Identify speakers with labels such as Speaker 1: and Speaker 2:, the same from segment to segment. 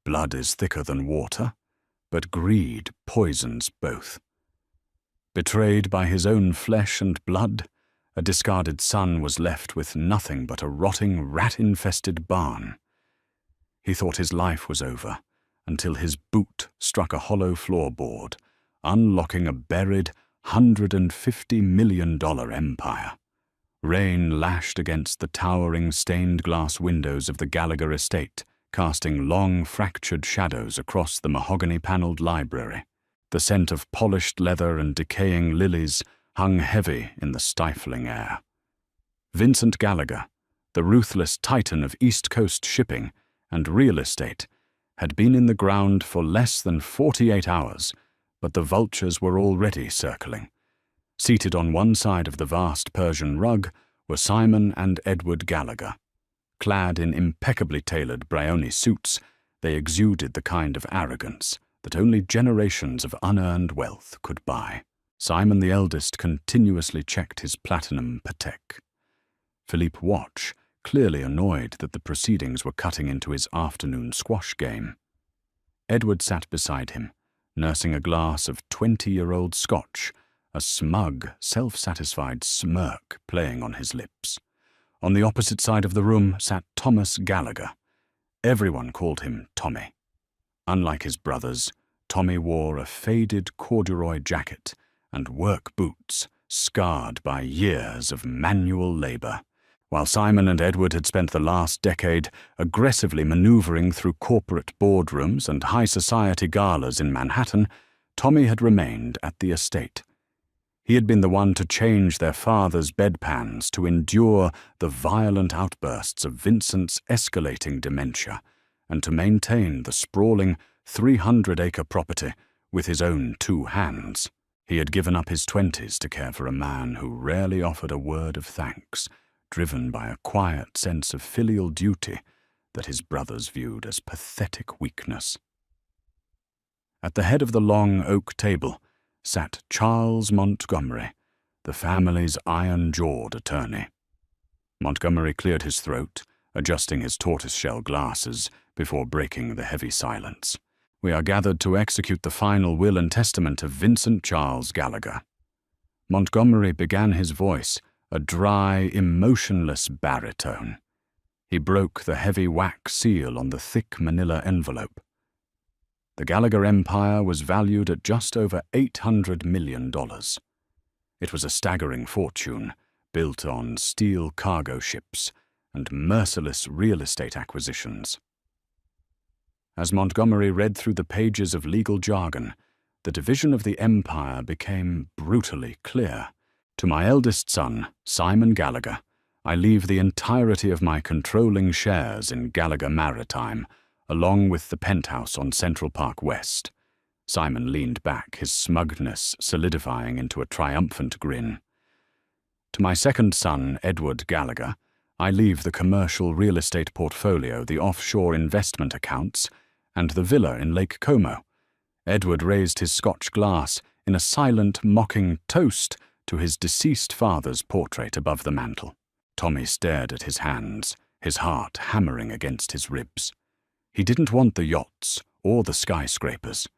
Speaker 1: Blood is thicker than water, but greed poisons both. Betrayed by his own flesh and blood, a discarded son was left with nothing but a rotting, rat-infested barn. He thought his life was over, until his boot struck a hollow floorboard, unlocking a buried $150 million empire. Rain lashed against the towering stained-glass windows of the Gallagher estate, casting long, fractured shadows across the mahogany-paneled library. The scent of polished leather and decaying lilies hung heavy in the stifling air. Vincent Gallagher, the ruthless titan of East Coast shipping and real estate, had been in the ground for less than 48 hours, but the vultures were already circling. Seated on one side of the vast Persian rug were Simon and Edward Gallagher. Clad in impeccably tailored Brioni suits, they exuded the kind of arrogance that only generations of unearned wealth could buy. Simon the eldest continuously checked his platinum Patek. Philippe Watch, clearly annoyed that the proceedings were cutting into his afternoon squash game. Edward sat beside him, nursing a glass of 20-year-old scotch, a smug, self-satisfied smirk playing on his lips. On the opposite side of the room sat Thomas Gallagher. Everyone called him Tommy. Unlike his brothers, Tommy wore a faded corduroy jacket and work boots scarred by years of manual labor. While Simon and Edward had spent the last decade aggressively maneuvering through corporate boardrooms and high society galas in Manhattan, Tommy had remained at the estate. He had been the one to change their father's bedpans, to endure the violent outbursts of Vincent's escalating dementia, and to maintain the sprawling 300-acre property with his own 2 hands. He had given up his 20s to care for a man who rarely offered a word of thanks, driven by a quiet sense of filial duty that his brothers viewed as pathetic weakness. At the head of the long oak table sat Charles Montgomery, the family's iron-jawed attorney. Montgomery cleared his throat, adjusting his tortoiseshell glasses before breaking the heavy silence. "We are gathered to execute the final will and testament of Vincent Charles Gallagher." Montgomery began his voice, a dry, emotionless baritone. He broke the heavy wax seal on the thick manila envelope. The Gallagher empire was valued at just over $800 million. It was a staggering fortune, built on steel cargo ships and merciless real estate acquisitions. As Montgomery read through the pages of legal jargon, the division of the empire became brutally clear. "To my eldest son, Simon Gallagher, I leave the entirety of my controlling shares in Gallagher Maritime, along with the penthouse on Central Park West." Simon leaned back, his smugness solidifying into a triumphant grin. "To my second son, Edward Gallagher, I leave the commercial real estate portfolio, the offshore investment accounts, and the villa in Lake Como." Edward raised his Scotch glass in a silent, mocking toast to his deceased father's portrait above the mantel. Tommy stared at his hands, his heart hammering against his ribs. He didn't want the yachts or the skyscrapers.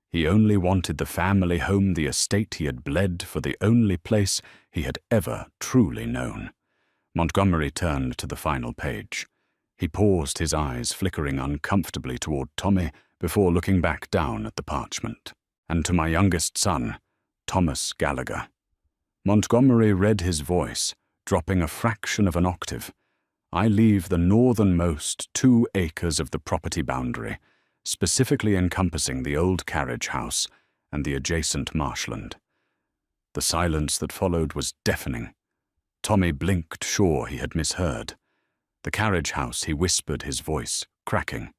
Speaker 1: He only wanted the family home, the estate he had bled for, the only place he had ever truly known. Montgomery turned to the final page. He paused, his eyes flickering uncomfortably toward Tommy before looking back down at the parchment. "And to my youngest son, Thomas Gallagher." Montgomery read his voice, dropping a fraction of an octave. "I leave the northernmost 2 acres of the property boundary, specifically encompassing the old carriage house and the adjacent marshland." The silence that followed was deafening. Tommy blinked, sure he had misheard. "The carriage house," he whispered, his voice cracking.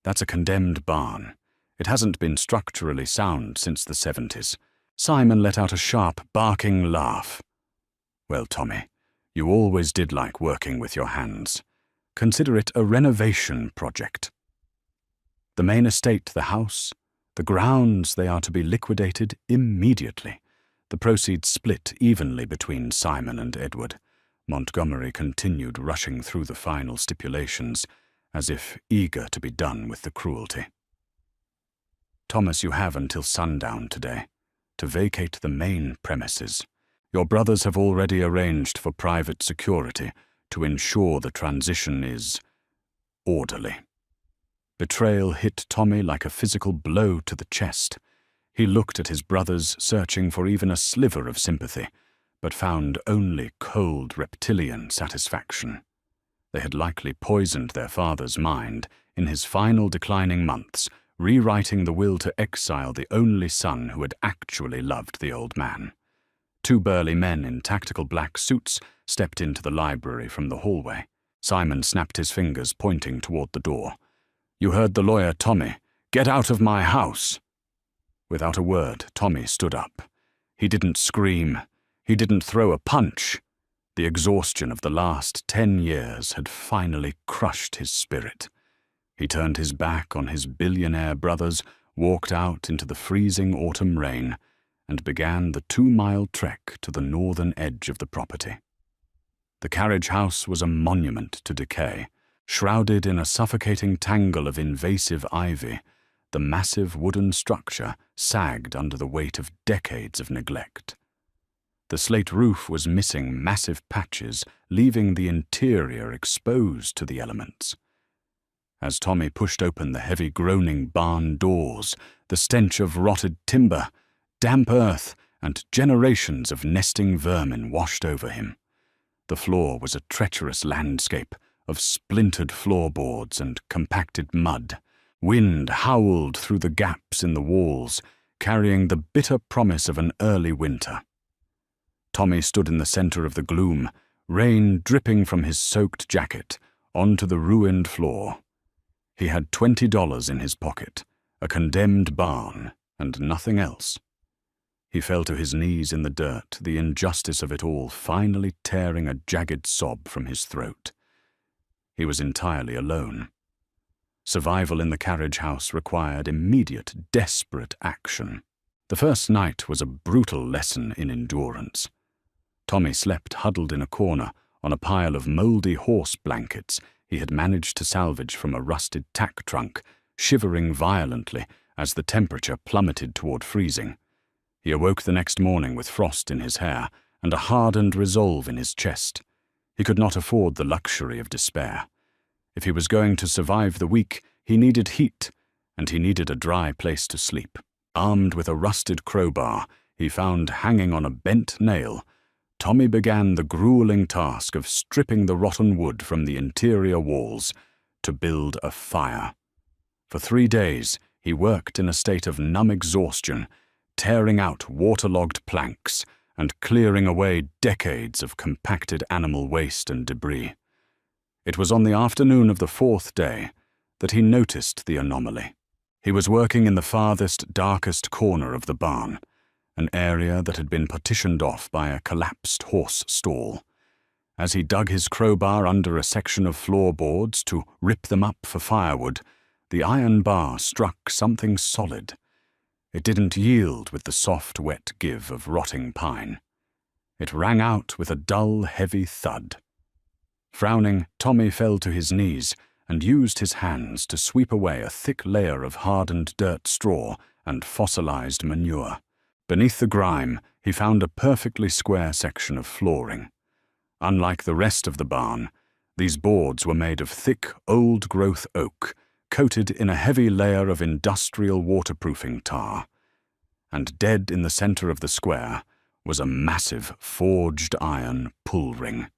Speaker 1: "That's a condemned barn. It hasn't been structurally sound since the 70s. Simon let out a sharp, barking laugh. "Well, Tommy, you always did like working with your hands. Consider it a renovation project. The main estate, the house, the grounds, they are to be liquidated immediately. The proceeds split evenly between Simon and Edward." Montgomery continued, rushing through the final stipulations, as if eager to be done with the cruelty. "Thomas, you have until sundown today to vacate the main premises. Your brothers have already arranged for private security to ensure the transition is orderly." Betrayal hit Tommy like a physical blow to the chest. He looked at his brothers, searching for even a sliver of sympathy, but found only cold reptilian satisfaction. They had likely poisoned their father's mind in his final declining months, rewriting the will to exile the only son who had actually loved the old man. Two burly men in tactical black suits stepped into the library from the hallway. Simon snapped his fingers, pointing toward the door. "You heard the lawyer, Tommy. Get out of my house!" Without a word, Tommy stood up. He didn't scream. He didn't throw a punch. The exhaustion of the last 10 years had finally crushed his spirit. He turned his back on his billionaire brothers, walked out into the freezing autumn rain, and began the 2-mile trek to the northern edge of the property. The carriage house was a monument to decay. Shrouded in a suffocating tangle of invasive ivy, the massive wooden structure sagged under the weight of decades of neglect. The slate roof was missing massive patches, leaving the interior exposed to the elements. As Tommy pushed open the heavy groaning barn doors, the stench of rotted timber, damp earth, and generations of nesting vermin washed over him. The floor was a treacherous landscape of splintered floorboards and compacted mud. Wind howled through the gaps in the walls, carrying the bitter promise of an early winter. Tommy stood in the center of the gloom, rain dripping from his soaked jacket onto the ruined floor. He had $20 in his pocket, a condemned barn, and nothing else. He fell to his knees in the dirt, the injustice of it all finally tearing a jagged sob from his throat. He was entirely alone. Survival in the carriage house required immediate, desperate action. The first night was a brutal lesson in endurance. Tommy slept huddled in a corner on a pile of moldy horse blankets he had managed to salvage from a rusted tack trunk, shivering violently as the temperature plummeted toward freezing. He awoke the next morning with frost in his hair and a hardened resolve in his chest. He could not afford the luxury of despair. If he was going to survive the week, he needed heat, and he needed a dry place to sleep. Armed with a rusted crowbar he found hanging on a bent nail, Tommy began the grueling task of stripping the rotten wood from the interior walls to build a fire. For 3 days he worked in a state of numb exhaustion, tearing out waterlogged planks and clearing away decades of compacted animal waste and debris. It was on the afternoon of the 4th day that he noticed the anomaly. He was working in the farthest, darkest corner of the barn, an area that had been partitioned off by a collapsed horse stall. As he dug his crowbar under a section of floorboards to rip them up for firewood, the iron bar struck something solid. It didn't yield with the soft, wet give of rotting pine. It rang out with a dull, heavy thud. Frowning, Tommy fell to his knees and used his hands to sweep away a thick layer of hardened dirt straw and fossilized manure. Beneath the grime, he found a perfectly square section of flooring. Unlike the rest of the barn, these boards were made of thick, old-growth oak, coated in a heavy layer of industrial waterproofing tar. And dead in the center of the square was a massive forged iron pull ring.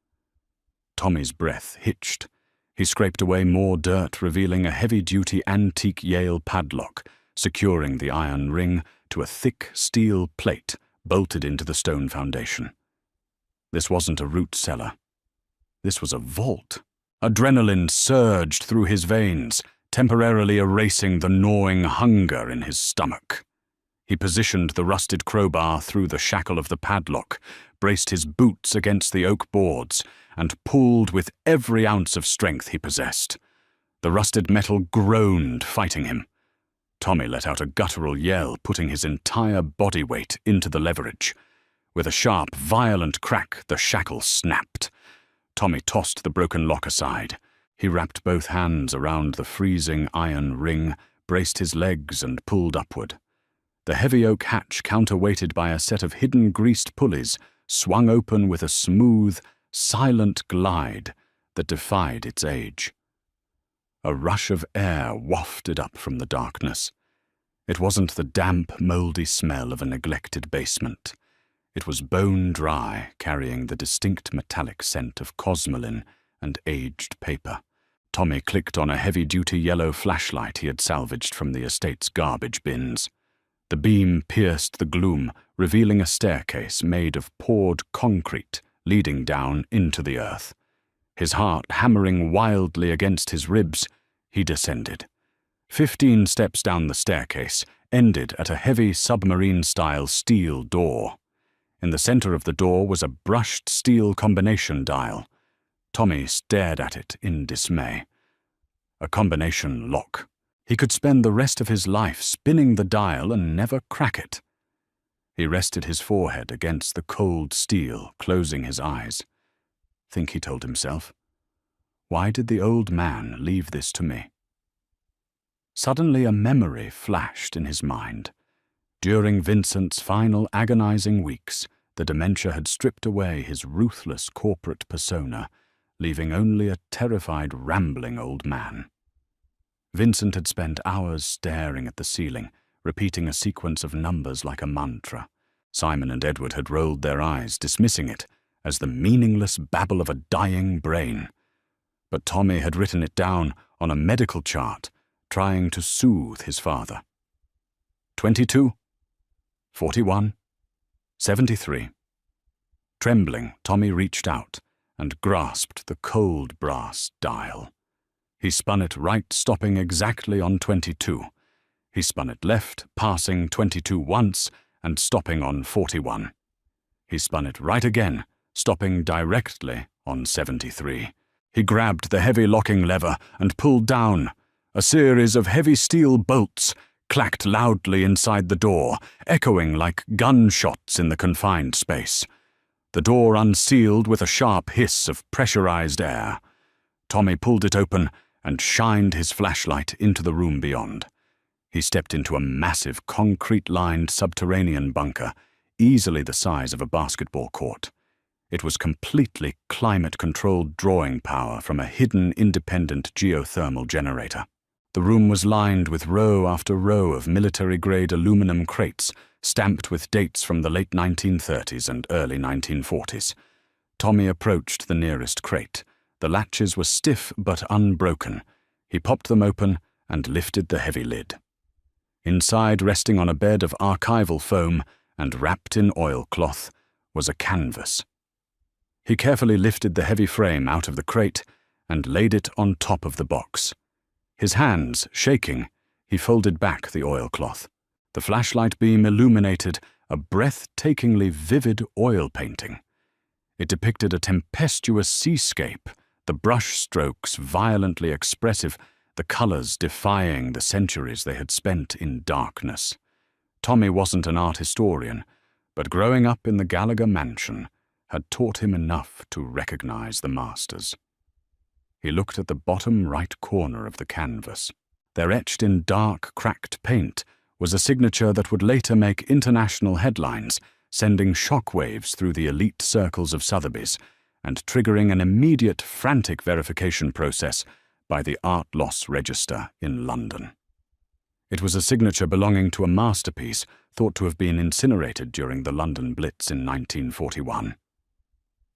Speaker 1: Tommy's breath hitched. He scraped away more dirt, revealing a heavy-duty antique Yale padlock, securing the iron ring to a thick steel plate bolted into the stone foundation. This wasn't a root cellar. This was a vault. Adrenaline surged through his veins, temporarily erasing the gnawing hunger in his stomach. He positioned the rusted crowbar through the shackle of the padlock, braced his boots against the oak boards, and pulled with every ounce of strength he possessed. The rusted metal groaned, fighting him. Tommy let out a guttural yell, putting his entire body weight into the leverage. With a sharp, violent crack, the shackle snapped. Tommy tossed the broken lock aside. He wrapped both hands around the freezing iron ring, braced his legs and pulled upward. The heavy oak hatch, counterweighted by a set of hidden greased pulleys, swung open with a smooth, silent glide that defied its age. A rush of air wafted up from the darkness. It wasn't the damp, mouldy smell of a neglected basement. It was bone dry, carrying the distinct metallic scent of cosmoline and aged paper. Tommy clicked on a heavy-duty yellow flashlight he had salvaged from the estate's garbage bins. The beam pierced the gloom, revealing a staircase made of poured concrete leading down into the earth. His heart hammering wildly against his ribs, he descended. 15 steps down the staircase ended at a heavy submarine-style steel door. In the center of the door was a brushed steel combination dial. Tommy stared at it in dismay. A combination lock. He could spend the rest of his life spinning the dial and never crack it. He rested his forehead against the cold steel, closing his eyes. Think, he told himself. Why did the old man leave this to me? Suddenly a memory flashed in his mind. During Vincent's final agonizing weeks, the dementia had stripped away his ruthless corporate persona, leaving only a terrified, rambling old man. Vincent had spent hours staring at the ceiling, repeating a sequence of numbers like a mantra. Simon and Edward had rolled their eyes, dismissing it as the meaningless babble of a dying brain. But Tommy had written it down on a medical chart, trying to soothe his father. 22, 41, 73. Trembling, Tommy reached out and grasped the cold brass dial. He spun it right, stopping exactly on 22. He spun it left, passing 22 once and stopping on 41. He spun it right again, stopping directly on 73. He grabbed the heavy locking lever and pulled down. A series of heavy steel bolts clacked loudly inside the door, echoing like gunshots in the confined space. The door unsealed with a sharp hiss of pressurized air. Tommy pulled it open and shined his flashlight into the room beyond. He stepped into a massive concrete-lined subterranean bunker, easily the size of a basketball court. It was completely climate-controlled drawing power from a hidden independent geothermal generator. The room was lined with row after row of military-grade aluminum crates, stamped with dates from the late 1930s and early 1940s. Tommy approached the nearest crate. The latches were stiff but unbroken. He popped them open and lifted the heavy lid. Inside, resting on a bed of archival foam and wrapped in oilcloth, was a canvas. He carefully lifted the heavy frame out of the crate and laid it on top of the box. His hands shaking, he folded back the oilcloth. The flashlight beam illuminated a breathtakingly vivid oil painting. It depicted a tempestuous seascape, the brush strokes violently expressive, the colors defying the centuries they had spent in darkness. Tommy wasn't an art historian, but growing up in the Gallagher mansion had taught him enough to recognize the masters. He looked at the bottom right corner of the canvas. There, etched in dark, cracked paint, was a signature that would later make international headlines, sending shockwaves through the elite circles of Sotheby's and triggering an immediate, frantic verification process by the Art Loss Register in London. It was a signature belonging to a masterpiece thought to have been incinerated during the London Blitz in 1941.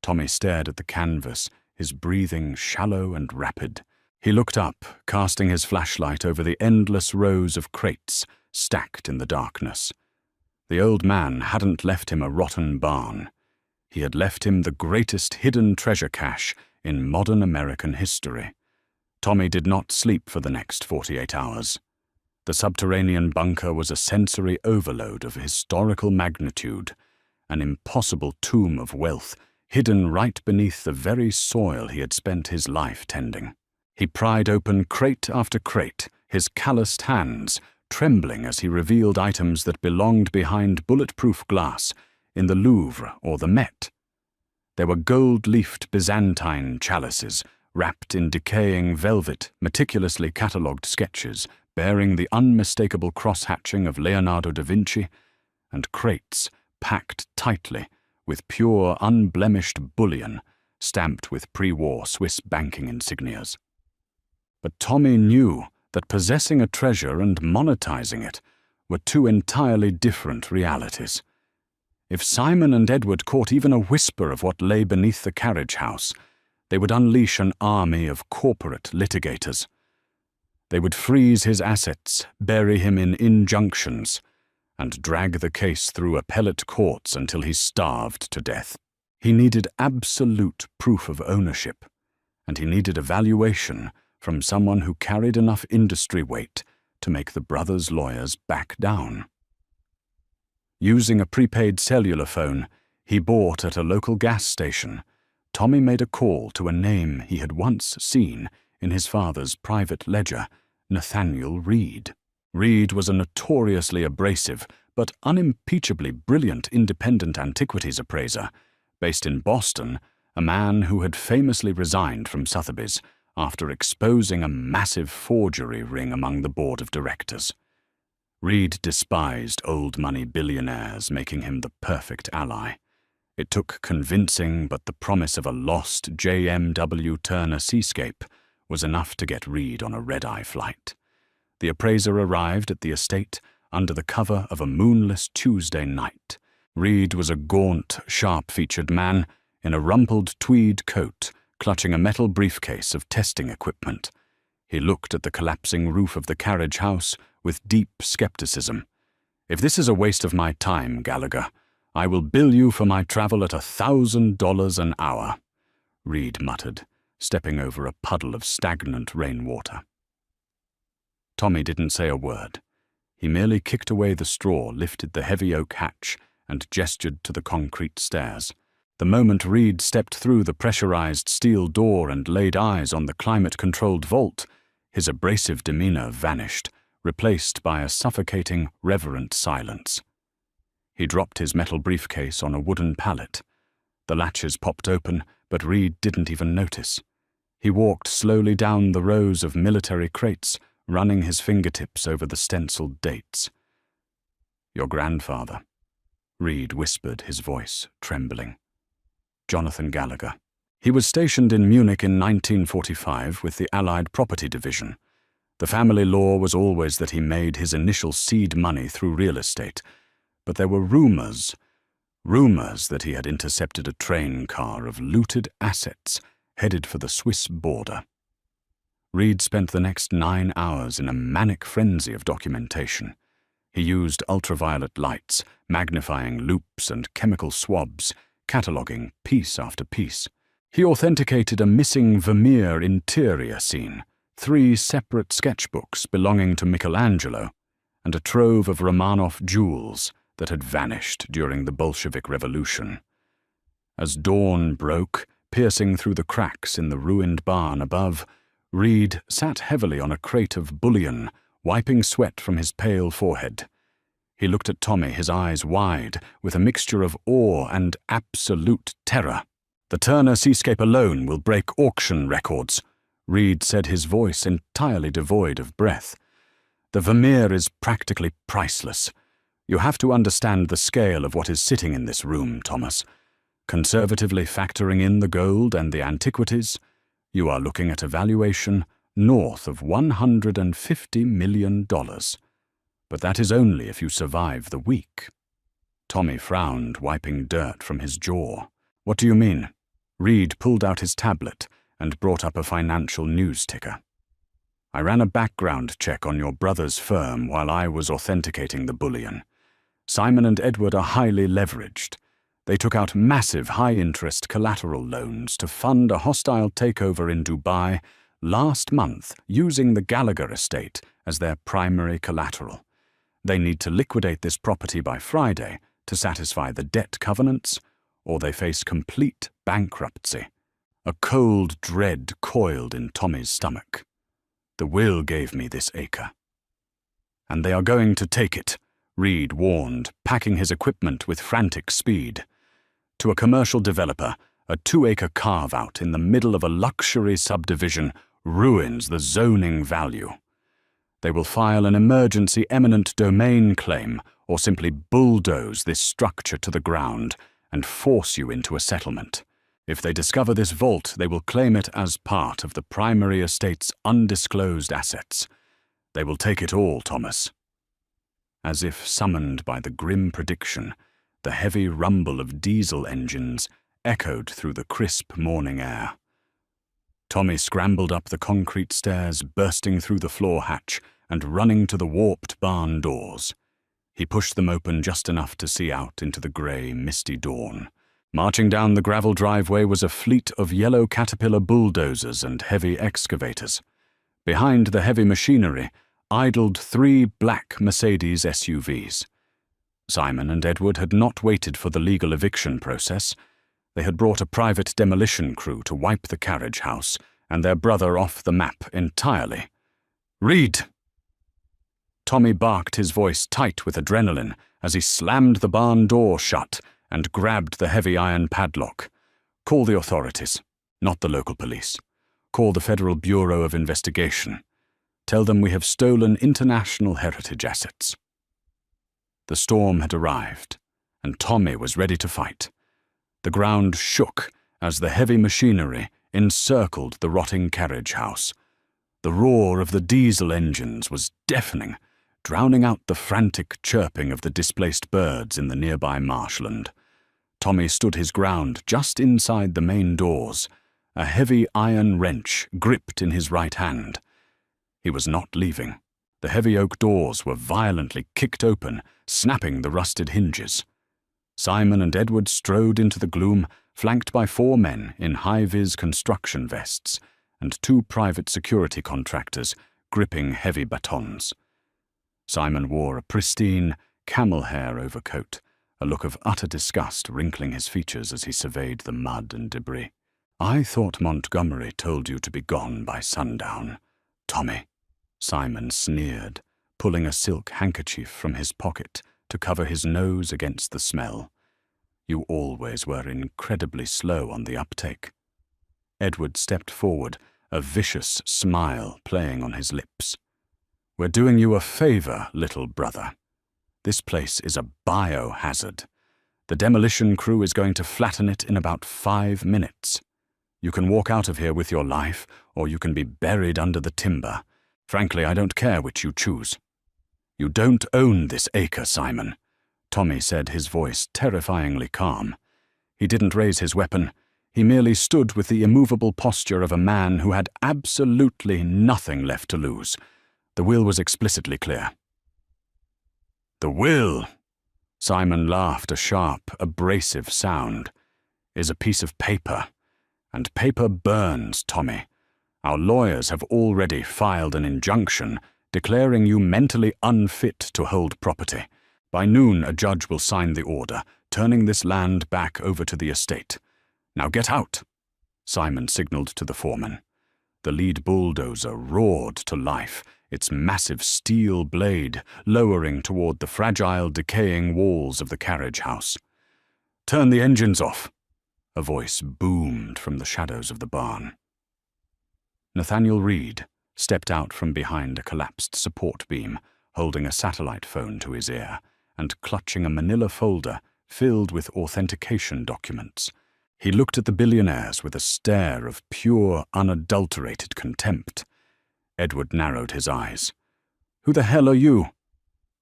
Speaker 1: Tommy stared at the canvas, his breathing shallow and rapid. He looked up, casting his flashlight over the endless rows of crates stacked in the darkness. The old man hadn't left him a rotten barn. He had left him the greatest hidden treasure cache in modern American history. Tommy did not sleep for the next 48 hours. The subterranean bunker was a sensory overload of historical magnitude, an impossible tomb of wealth hidden right beneath the very soil he had spent his life tending. He pried open crate after crate, his calloused hands trembling as he revealed items that belonged behind bulletproof glass in the Louvre or the Met. There were gold-leafed Byzantine chalices, wrapped in decaying velvet, meticulously catalogued sketches bearing the unmistakable cross-hatching of Leonardo da Vinci, and crates packed tightly with pure, unblemished bullion stamped with pre-war Swiss banking insignias. But Tommy knew that possessing a treasure and monetizing it were two entirely different realities. If Simon and Edward caught even a whisper of what lay beneath the carriage house, they would unleash an army of corporate litigators. They would freeze his assets, bury him in injunctions, and drag the case through appellate courts until he starved to death. He needed absolute proof of ownership, and he needed a valuation from someone who carried enough industry weight to make the brothers' lawyers back down. Using a prepaid cellular phone he bought at a local gas station, Tommy made a call to a name he had once seen in his father's private ledger, Nathaniel Reed. Reed was a notoriously abrasive but unimpeachably brilliant independent antiquities appraiser, based in Boston, a man who had famously resigned from Sotheby's after exposing a massive forgery ring among the board of directors. Reed despised old-money billionaires, making him the perfect ally. It took convincing, but the promise of a lost JMW Turner seascape was enough to get Reed on a red-eye flight. The appraiser arrived at the estate under the cover of a moonless Tuesday night. Reed was a gaunt, sharp-featured man in a rumpled tweed coat, clutching a metal briefcase of testing equipment. He looked at the collapsing roof of the carriage house with deep skepticism. "If this is a waste of my time, Gallagher, I will bill you for my travel at $1,000 an hour," Reed muttered, stepping over a puddle of stagnant rainwater. Tommy didn't say a word. He merely kicked away the straw, lifted the heavy oak hatch, and gestured to the concrete stairs. The moment Reed stepped through the pressurized steel door and laid eyes on the climate-controlled vault, his abrasive demeanor vanished, replaced by a suffocating, reverent silence. He dropped his metal briefcase on a wooden pallet. The latches popped open, but Reed didn't even notice. He walked slowly down the rows of military crates, running his fingertips over the stenciled dates. "Your grandfather," Reed whispered, his voice trembling. "Jonathan Gallagher. He was stationed in Munich in 1945 with the Allied Property Division. The family law was always that he made his initial seed money through real estate, but there were rumors that he had intercepted a train car of looted assets headed for the Swiss border." Reed spent the next 9 hours in a manic frenzy of documentation. He used ultraviolet lights, magnifying loupes and chemical swabs, cataloguing piece after piece. He authenticated a missing Vermeer interior scene, 3 separate sketchbooks belonging to Michelangelo, and a trove of Romanov jewels that had vanished during the Bolshevik Revolution. As dawn broke, piercing through the cracks in the ruined barn above, Reed sat heavily on a crate of bullion, wiping sweat from his pale forehead. He looked at Tommy, his eyes wide, with a mixture of awe and absolute terror. "The Turner seascape alone will break auction records," Reed said, his voice entirely devoid of breath. "The Vermeer is practically priceless. You have to understand the scale of what is sitting in this room, Thomas. Conservatively factoring in the gold and the antiquities, you are looking at a valuation north of $150 million. But that is only if you survive the week." Tommy frowned, wiping dirt from his jaw. "What do you mean?" Reed pulled out his tablet and brought up a financial news ticker. "I ran a background check on your brother's firm while I was authenticating the bullion. Simon and Edward are highly leveraged. They took out massive high-interest collateral loans to fund a hostile takeover in Dubai last month using the Gallagher estate as their primary collateral. They need to liquidate this property by Friday to satisfy the debt covenants, or they face complete bankruptcy." A cold dread coiled in Tommy's stomach. "The will gave me this acre." "And they are going to take it," Reed warned, packing his equipment with frantic speed. "To a commercial developer, A 2-acre carve-out in the middle of a luxury subdivision ruins the zoning value. They will file an emergency eminent domain claim or simply bulldoze this structure to the ground and force you into a settlement. If they discover this vault, they will claim it as part of the primary estate's undisclosed assets. They will take it all, Thomas. As if summoned by the grim prediction, the heavy rumble of diesel engines echoed through the crisp morning air. Tommy scrambled up the concrete stairs, bursting through the floor hatch and running to the warped barn doors. He pushed them open just enough to see out into the grey, misty dawn. Marching down the gravel driveway was a fleet of yellow Caterpillar bulldozers and heavy excavators. Behind the heavy machinery idled 3 black Mercedes SUVs. Simon and Edward had not waited for the legal eviction process. They had brought a private demolition crew to wipe the carriage house and their brother off the map entirely. "Read!" Tommy barked, his voice tight with adrenaline, as he slammed the barn door shut and grabbed the heavy iron padlock. "Call the authorities, not the local police. Call the Federal Bureau of Investigation. Tell them we have stolen international heritage assets." The storm had arrived, and Tommy was ready to fight. The ground shook as the heavy machinery encircled the rotting carriage house. The roar of the diesel engines was deafening, drowning out the frantic chirping of the displaced birds in the nearby marshland. Tommy stood his ground just inside the main doors, a heavy iron wrench gripped in his right hand. He was not leaving. The heavy oak doors were violently kicked open, snapping the rusted hinges. Simon and Edward strode into the gloom, flanked by 4 men in high-vis construction vests and 2 private security contractors gripping heavy batons. Simon wore a pristine, camel-hair overcoat, a look of utter disgust wrinkling his features as he surveyed the mud and debris. "I thought Montgomery told you to be gone by sundown, Tommy," Simon sneered, pulling a silk handkerchief from his pocket to cover his nose against the smell. "You always were incredibly slow on the uptake." Edward stepped forward, a vicious smile playing on his lips. "We're doing you a favor, little brother. This place is a biohazard. The demolition crew is going to flatten it in about 5 minutes. You can walk out of here with your life, or you can be buried under the timber. Frankly, I don't care which you choose." "You don't own this acre, Simon," Tommy said, his voice terrifyingly calm. He didn't raise his weapon. He merely stood with the immovable posture of a man who had absolutely nothing left to lose. The will was explicitly clear. "The will," Simon laughed, a sharp, abrasive sound, "is a piece of paper. And paper burns, Tommy. Our lawyers have already filed an injunction declaring you mentally unfit to hold property. By noon, a judge will sign the order, turning this land back over to the estate. Now get out," Simon signaled to the foreman. The lead bulldozer roared to life, its massive steel blade lowering toward the fragile, decaying walls of the carriage house. "Turn the engines off," a voice boomed from the shadows of the barn. Nathaniel Reed stepped out from behind a collapsed support beam, holding a satellite phone to his ear and clutching a manila folder filled with authentication documents. He looked at the billionaires with a stare of pure, unadulterated contempt. Edward narrowed his eyes. "Who the hell are you?"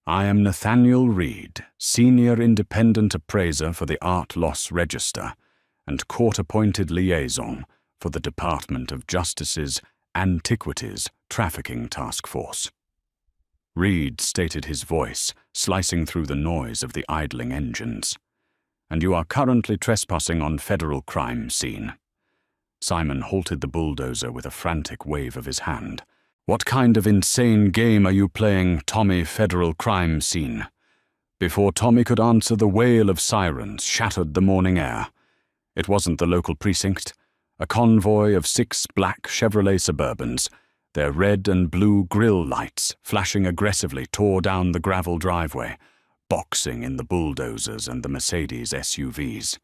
Speaker 1: "I am Nathaniel Reed, Senior Independent Appraiser for the Art Loss Register and Court-Appointed Liaison for the Department of Justice's Antiquities Trafficking Task Force." Reed stated, his voice slicing through the noise of the idling engines. "And you are currently trespassing on federal crime scene." Simon halted the bulldozer with a frantic wave of his hand. "What kind of insane game are you playing, Tommy Federal Crime Scene?" Before Tommy could answer, the wail of sirens shattered the morning air. It wasn't the local precinct. A convoy of 6 black Chevrolet Suburbans, their red and blue grille lights flashing aggressively, tore down the gravel driveway, boxing in the bulldozers and the Mercedes SUVs.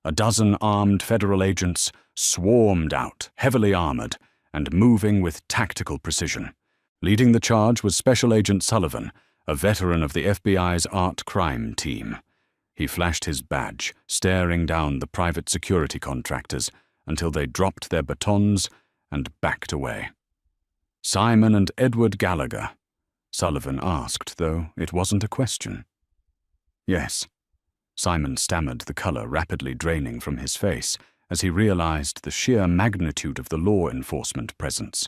Speaker 1: A dozen armed federal agents swarmed out, heavily armored, and moving with tactical precision. Leading the charge was Special Agent Sullivan, a veteran of the FBI's art crime team. He flashed his badge, staring down the private security contractors until they dropped their batons and backed away. "Simon and Edward Gallagher?" Sullivan asked, though it wasn't a question. "Yes." Simon stammered, the color rapidly draining from his face as he realized the sheer magnitude of the law enforcement presence.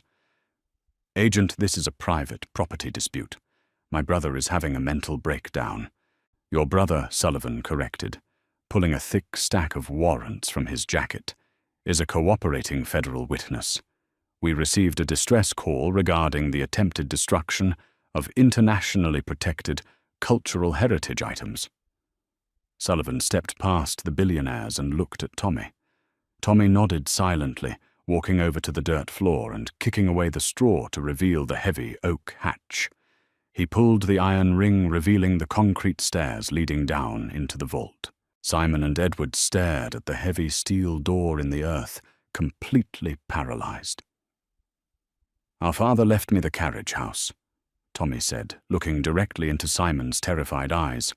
Speaker 1: "Agent, this is a private property dispute. My brother is having a mental breakdown." "Your brother," Sullivan corrected, pulling a thick stack of warrants from his jacket, "is a cooperating federal witness. We received a distress call regarding the attempted destruction of internationally protected cultural heritage items." Sullivan stepped past the billionaires and looked at Tommy. Tommy nodded silently, walking over to the dirt floor and kicking away the straw to reveal the heavy oak hatch. He pulled the iron ring, revealing the concrete stairs leading down into the vault. Simon and Edward stared at the heavy steel door in the earth, completely paralyzed. "Our father left me the carriage house," Tommy said, looking directly into Simon's terrified eyes.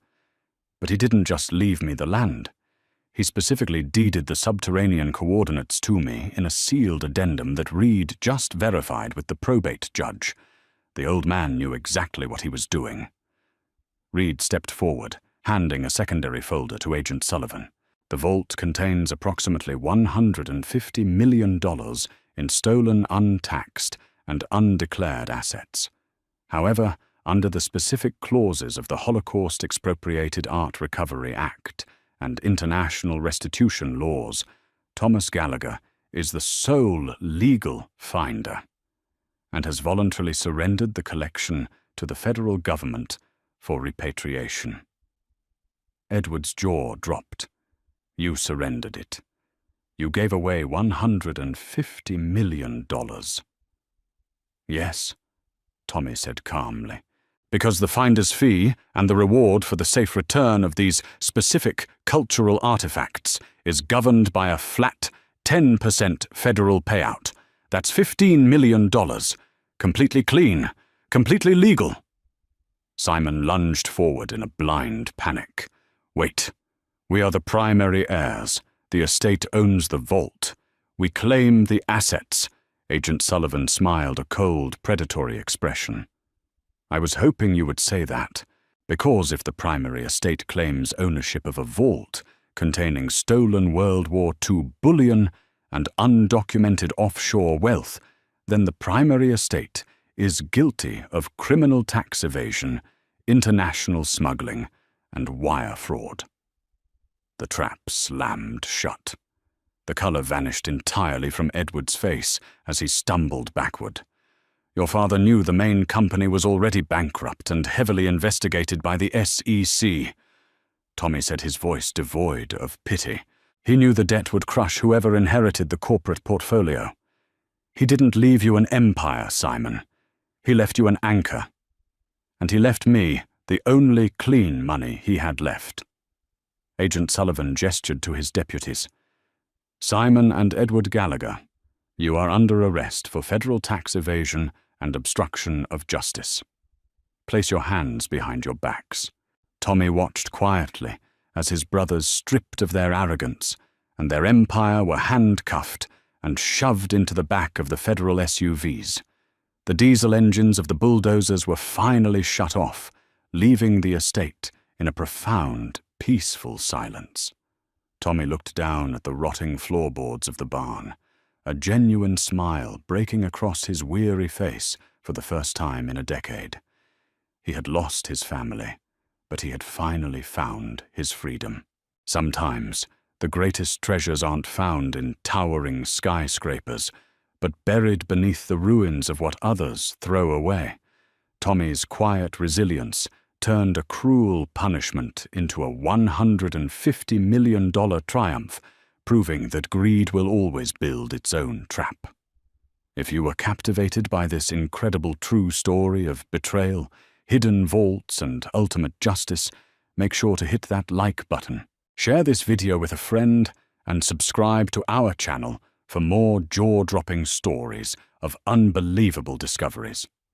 Speaker 1: "But he didn't just leave me the land. He specifically deeded the subterranean coordinates to me in a sealed addendum that Reed just verified with the probate judge. The old man knew exactly what he was doing." Reed stepped forward, handing a secondary folder to Agent Sullivan. "The vault contains approximately $150 million in stolen, untaxed, and undeclared assets. However, under the specific clauses of the Holocaust Expropriated Art Recovery Act and international restitution laws, Thomas Gallagher is the sole legal finder and has voluntarily surrendered the collection to the federal government for repatriation." Edward's jaw dropped. "You surrendered it. You gave away $150 million. "Yes," Tommy said calmly, "because the finder's fee and the reward for the safe return of these specific cultural artifacts is governed by a flat 10% federal payout. That's $15 million. Completely clean, completely legal." Simon lunged forward in a blind panic. "Wait. We are the primary heirs. The estate owns the vault. We claim the assets." Agent Sullivan smiled a cold, predatory expression. "I was hoping you would say that, because if the primary estate claims ownership of a vault containing stolen World War II bullion and undocumented offshore wealth, then the primary estate is guilty of criminal tax evasion, international smuggling, and wire fraud." The trap slammed shut. The color vanished entirely from Edward's face as he stumbled backward. "Your father knew the main company was already bankrupt and heavily investigated by the SEC." Tommy said, his voice devoid of pity. "He knew the debt would crush whoever inherited the corporate portfolio. He didn't leave you an empire, Simon. He left you an anchor. And he left me the only clean money he had left." Agent Sullivan gestured to his deputies. "Simon and Edward Gallagher, you are under arrest for federal tax evasion and obstruction of justice. Place your hands behind your backs." Tommy watched quietly as his brothers, stripped of their arrogance and their empire, were handcuffed and shoved into the back of the federal SUVs. The diesel engines of the bulldozers were finally shut off, leaving the estate in a profound, peaceful silence. Tommy looked down at the rotting floorboards of the barn, a genuine smile breaking across his weary face for the first time in a decade. He had lost his family, but he had finally found his freedom. Sometimes, the greatest treasures aren't found in towering skyscrapers, but buried beneath the ruins of what others throw away. Tommy's quiet resilience turned a cruel punishment into a $150 million triumph, proving that greed will always build its own trap. If you were captivated by this incredible true story of betrayal, hidden vaults, and ultimate justice, make sure to hit that like button. Share this video with a friend and subscribe to our channel for more jaw-dropping stories of unbelievable discoveries.